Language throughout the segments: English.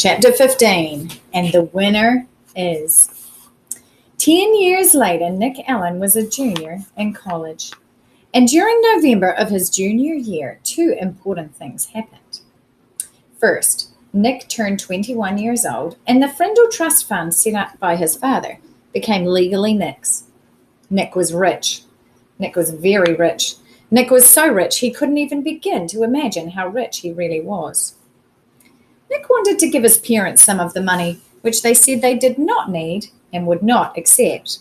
Chapter 15, and the winner is 10 years later, Nick Allen was a junior in college. And during November of his junior year, two important things happened. First, Nick turned 21 years old, and the Frindle Trust Fund set up by his father became legally Nick's. Nick was rich. Nick was very rich. Nick was so rich he couldn't even begin to imagine how rich he really was. Nick wanted to give his parents some of the money, which they said they did not need and would not accept.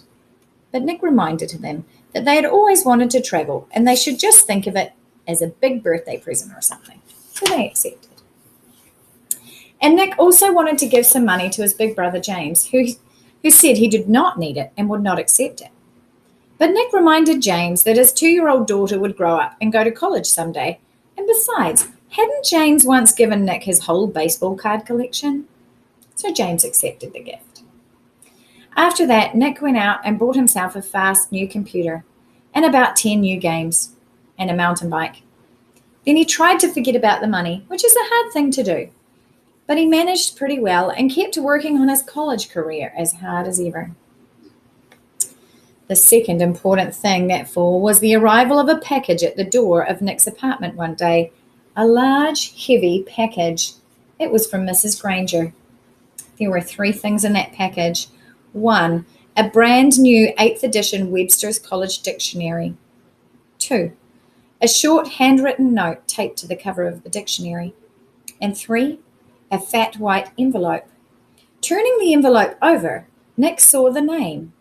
But Nick reminded them that they had always wanted to travel and they should just think of it as a big birthday present or something. So they accepted. And Nick also wanted to give some money to his big brother James, who said he did not need it and would not accept it. But Nick reminded James that his 2-year-old daughter would grow up and go to college someday. And besides, hadn't James once given Nick his whole baseball card collection? So James accepted the gift. After that, Nick went out and bought himself a fast new computer and about 10 new games and a mountain bike. Then he tried to forget about the money, which is a hard thing to do. But he managed pretty well and kept working on his college career as hard as ever. The second important thing that fall was the arrival of a package at the door of Nick's apartment one day. A large, heavy package. It was from Mrs. Granger. There were 3 things in that package. 1, a brand new 8th edition Webster's College Dictionary. 2, a short handwritten note taped to the cover of the dictionary. And 3, a fat white envelope. Turning the envelope over, Nick saw the name.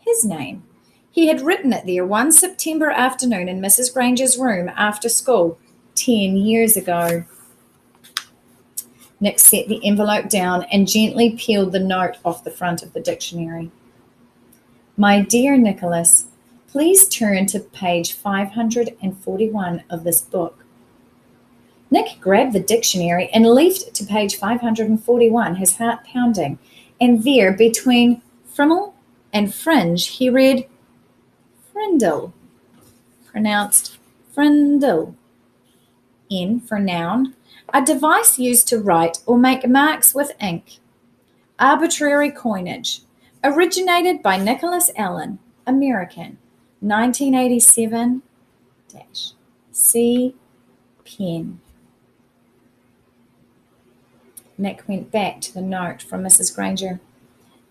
His name. He had written it there one September afternoon in Mrs. Granger's room after school 10 years ago. Nick set the envelope down and gently peeled the note off the front of the dictionary. My dear Nicholas, please turn to page 541 of this book. Nick grabbed the dictionary and leafed to page 541, his heart pounding. And there, between frimmel and fringe, he read Frindle, pronounced Frindle. N for noun, a device used to write or make marks with ink. Arbitrary coinage, originated by Nicholas Allen, American, 1987-C pen. Nick went back to the note from Mrs. Granger.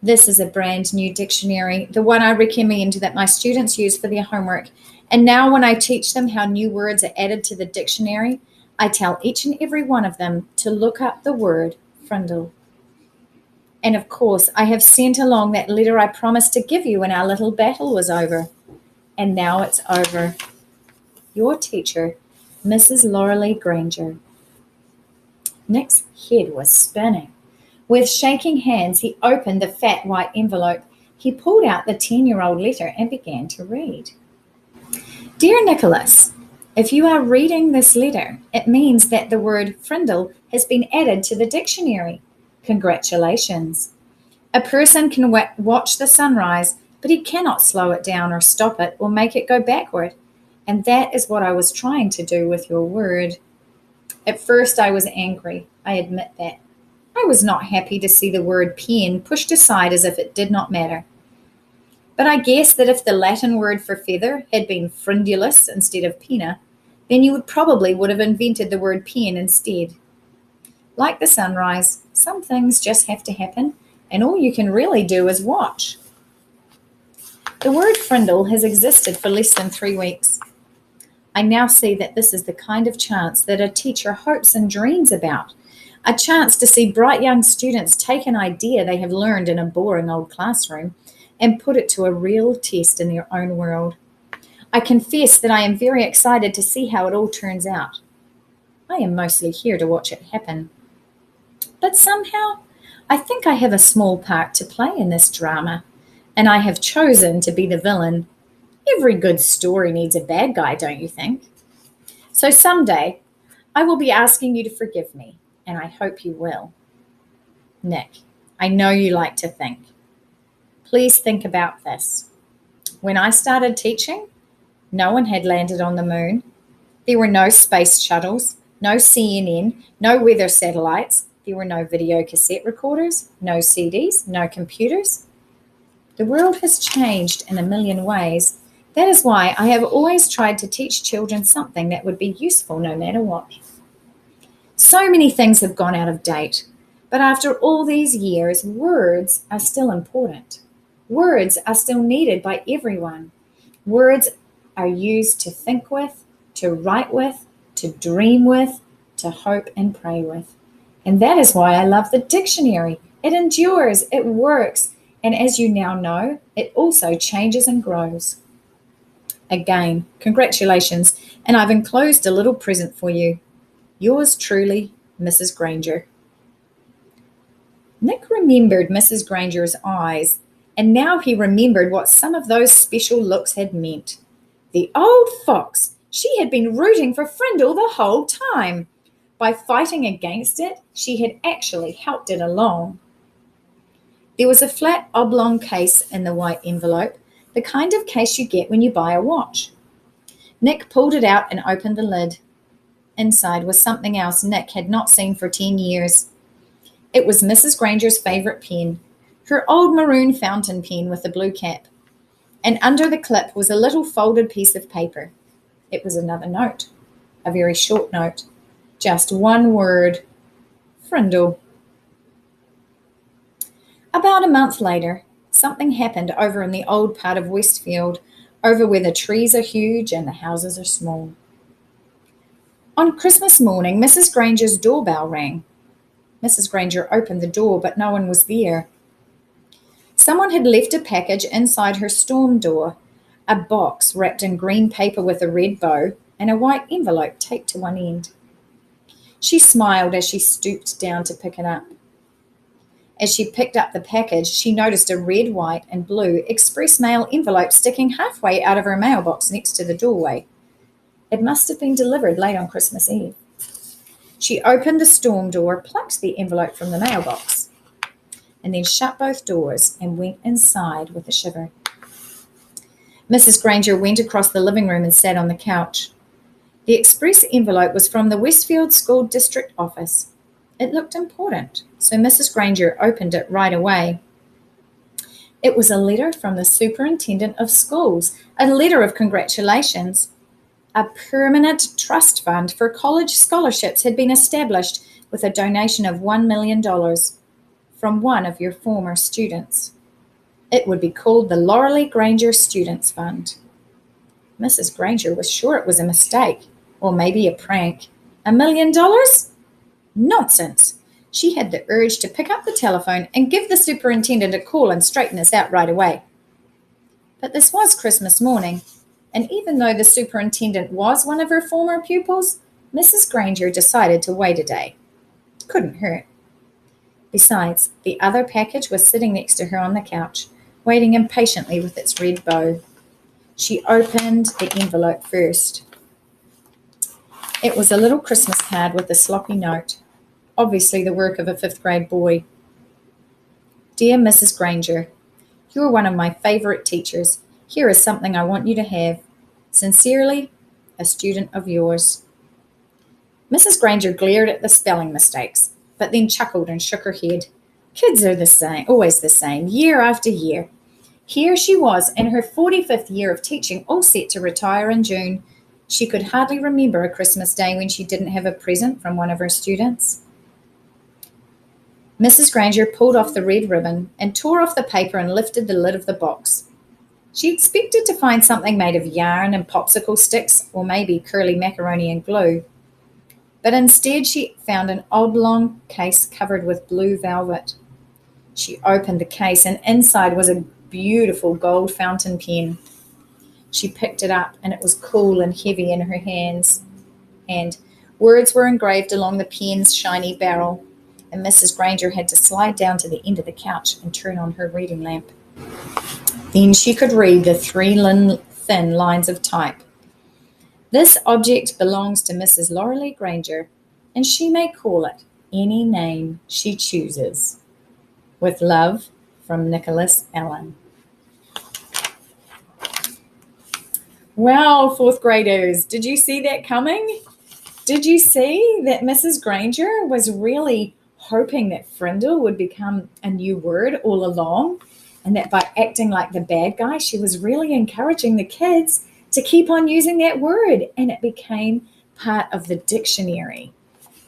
This is a brand new dictionary, the one I recommend that my students use for their homework. And now when I teach them how new words are added to the dictionary, I tell each and every one of them to look up the word Frindle. And of course, I have sent along that letter I promised to give you when our little battle was over. And now it's over. Your teacher, Mrs. Loralee Granger. Nick's head was spinning. With shaking hands, he opened the fat white envelope. He pulled out the 10-year-old letter and began to read. Dear Nicholas, if you are reading this letter, it means that the word Frindle has been added to the dictionary. Congratulations. A person can watch the sunrise, but he cannot slow it down or stop it or make it go backward. And that is what I was trying to do with your word. At first I was angry, I admit that. I was not happy to see the word pen pushed aside as if it did not matter. But I guess that if the Latin word for feather had been frindulus instead of penna, then you would have invented the word pen instead. Like the sunrise, some things just have to happen, and all you can really do is watch. The word frindle has existed for less than 3 weeks. I now see that this is the kind of chance that a teacher hopes and dreams about. A chance to see bright young students take an idea they have learned in a boring old classroom and put it to a real test in their own world. I confess that I am very excited to see how it all turns out. I am mostly here to watch it happen. But somehow, I think I have a small part to play in this drama, and I have chosen to be the villain. Every good story needs a bad guy, don't you think? So someday, I will be asking you to forgive me, and I hope you will. Nick, I know you like to think. Please think about this. When I started teaching, no one had landed on the moon. There were no space shuttles, no CNN, no weather satellites, There were no video cassette recorders, no CDs, no computers. The world has changed in a million ways. That is why I have always tried to teach children something that would be useful no matter what. So many things have gone out of date, but after all these years, words are still important. Words are still needed by everyone. Words are used to think with, to write with, to dream with, to hope and pray with. And that is why I love the dictionary. It endures, it works, and as you now know, it also changes and grows. Again, congratulations, and I've enclosed a little present for you. Yours truly, Mrs. Granger. Nick remembered Mrs. Granger's eyes, and now he remembered what some of those special looks had meant. The old fox! She had been rooting for Frindle the whole time. By fighting against it, she had actually helped it along. There was a flat oblong case in the white envelope, the kind of case you get when you buy a watch. Nick pulled it out and opened the lid. Inside was something else Nick had not seen for 10 years. It was Mrs. Granger's favorite pen, her old maroon fountain pen with a blue cap. And under the clip was a little folded piece of paper. It was another note, a very short note. Just one word, Frindle. About a month later, something happened over in the old part of Westfield, over where the trees are huge and the houses are small. On Christmas morning, Mrs. Granger's doorbell rang. Mrs. Granger opened the door, but no one was there. Someone had left a package inside her storm door, a box wrapped in green paper with a red bow and a white envelope taped to one end. She smiled as she stooped down to pick it up. As she picked up the package, she noticed a red, white, and blue express mail envelope sticking halfway out of her mailbox next to the doorway. It must have been delivered late on Christmas Eve. She opened the storm door, plucked the envelope from the mailbox, and then shut both doors and went inside with a shiver. Mrs. Granger went across the living room and sat on the couch. The express envelope was from the Westfield School District office. It looked important, so Mrs. Granger opened it right away. It was a letter from the superintendent of schools, a letter of congratulations. A permanent trust fund for college scholarships had been established with a donation of $1 million from one of your former students. It would be called the Laurelie Granger Students Fund. Mrs. Granger was sure it was a mistake, or maybe a prank. $1 million? Nonsense! She had the urge to pick up the telephone and give the superintendent a call and straighten us out right away. But this was Christmas morning, and even though the superintendent was one of her former pupils, Mrs. Granger decided to wait a day. Couldn't hurt. Besides, the other package was sitting next to her on the couch, waiting impatiently with its red bow. She opened the envelope first. It was a little Christmas card with a sloppy note, obviously the work of a fifth-grade boy. Dear Mrs. Granger, you're one of my favorite teachers. Here is something I want you to have. Sincerely, a student of yours. Mrs. Granger glared at the spelling mistakes, but then chuckled and shook her head. Kids are the same, always the same, year after year. Here she was in her 45th year of teaching, all set to retire in June. She could hardly remember a Christmas day when she didn't have a present from one of her students. Mrs. Granger pulled off the red ribbon and tore off the paper and lifted the lid of the box. She expected to find something made of yarn and popsicle sticks, or maybe curly macaroni and glue. But instead she found an oblong case covered with blue velvet. She opened the case, and inside was a beautiful gold fountain pen. She picked it up, and it was cool and heavy in her hands. And words were engraved along the pen's shiny barrel, and Mrs. Granger had to slide down to the end of the couch and turn on her reading lamp. Then she could read the three thin lines of type. This object belongs to Mrs. Laurelie Granger, and she may call it any name she chooses. With love, from Nicholas Allen. Wow, fourth graders, did you see that coming? Did you see that Mrs. Granger was really hoping that Frindle would become a new word all along, and that by acting like the bad guy, she was really encouraging the kids to keep on using that word, and it became part of the dictionary.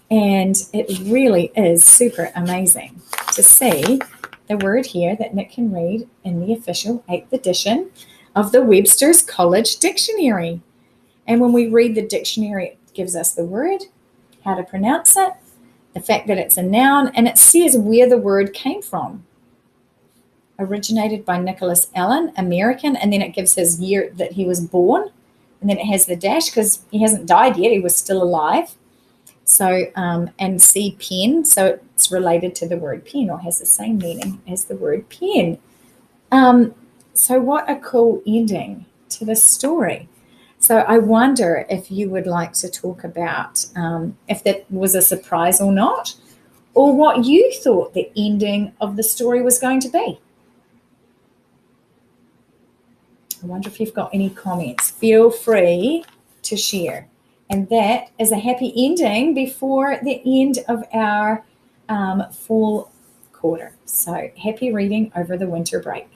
And it really is super amazing to see the word here that Nick can read in the official 8th edition of the Webster's College Dictionary. And when we read the dictionary, it gives us the word, how to pronounce it, the fact that it's a noun, and it says where the word came from. Originated by Nicholas Allen, American, and then it gives his year that he was born, and then it has the dash because he hasn't died yet, he was still alive. So, and C, pen, so it's related to the word pen, or has the same meaning as the word pen. So what a cool ending to the story. So I wonder if you would like to talk about if that was a surprise or not, or what you thought the ending of the story was going to be. I wonder if you've got any comments. Feel free to share. And that is a happy ending before the end of our fall quarter. So happy reading over the winter break.